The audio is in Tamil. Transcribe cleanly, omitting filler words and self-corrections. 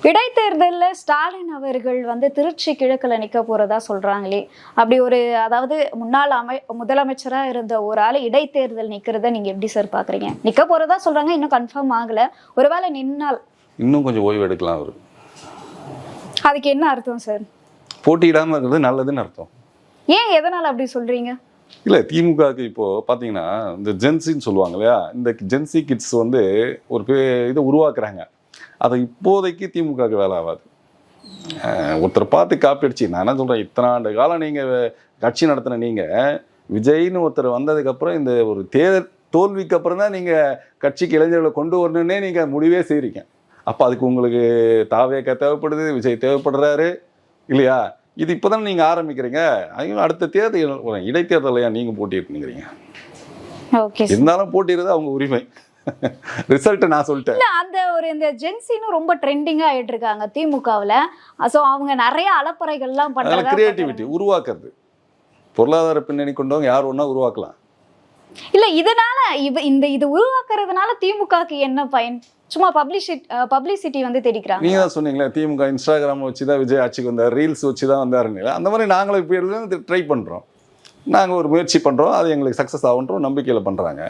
இடைத்தேர்தலில் ஸ்டாலின் அவர்கள் திருச்சி கிழக்குல நிக்க போறதா சொல்றாங்களே. அப்படி ஒரு அதாவது முன்னாள் முதலமைச்சரா இருந்த ஒரு ஆள் இடைத்தேர்தல் நிக்கிறத நீங்க எப்படி சார் பாக்குறீங்க? நிக்க போறதா சொல்றாங்க, இன்னும் கன்ஃபார்ம் ஆகல. ஒருவேளை நின்னால் இன்னும் கொஞ்சம் ஓய்வு எடுக்கலாம் அவரு. அதுக்கு என்ன அர்த்தம் சார்? போட்டியிடாம இருக்கிறது நல்லதுன்னு அர்த்தம். ஏன், எதனால அப்படி சொல்றீங்க? இல்லை, திமுகவுக்கு இப்போ பார்த்தீங்கன்னா இந்த ஜென்சின்னு சொல்லுவாங்க இல்லையா, இந்த ஜென்சி கிட்ஸ் ஒரு இதை உருவாக்குறாங்க. அதை இப்போதைக்கு திமுகவுக்கு வேலை ஆகாது. ஒருத்தரை பார்த்து காப்பி அடிச்சு, நான் என்ன சொல்கிறேன், இத்தனை ஆண்டு காலம் நீங்கள் கட்சி நடத்தின நீங்கள் விஜய்னு ஒருத்தர் வந்ததுக்கப்புறம் இந்த ஒரு தோல்விக்கு அப்புறம் தான் நீங்கள் கட்சிக்கு இளைஞர்களை கொண்டு வரணுன்னே நீங்கள் முடிவே செய்கிறீங்க. அப்போ அதுக்கு உங்களுக்கு தாவேக்கா தேவைப்படுது, விஜய் தேவைப்படுறாரு இல்லையா? இது இப்போ தான் நீங்கள் ஆரம்பிக்கிறீங்க. அடுத்த தேர்தல் இடைத்தேர்தலையா நீங்கள் போட்டியிருக்கிறீங்க. இருந்தாலும் போட்டிடுறது அவங்க உரிமை. ரிசல்ட் நான் சொல்லிட்டேன். அந்த ஒரு இந்த ஜென்சின்னு ரொம்ப ட்ரெண்டிங்கா ஆயிட்டு இருக்காங்க திமுகவுல. சோ அவங்க நிறைய அலப்பறைகள்லாம் பண்றாங்க. கிரியேட்டிவிட்டி உருவாக்குறது, பொருளாதார பின்னணி கொண்டவங்க யார் ஒண்ணா உருவாக்கலாம். இல்ல இதனால இது உருவாக்குறதுனால திமுகக்கு என்ன பயன்? சும்மா பப்ளிசிட்டி தேடிக்கிறாங்க. நீங்க தான் சொன்னீங்களே, திமுக இன்ஸ்டாகிராம் வச்சுதான் விஜய் ஆட்சிக்கு வந்தார், ரீல்ஸ் வச்சுதான் வந்தாருன்னு. அந்த மாதிரி நாங்களும் இப்போ ட்ரை பண்றோம். நாங்கள் ஒரு முயற்சி பண்றோம், அது எங்களுக்கு சக்சஸ் ஆகுன்றோம் நம்பிக்கையில பண்றாங்க.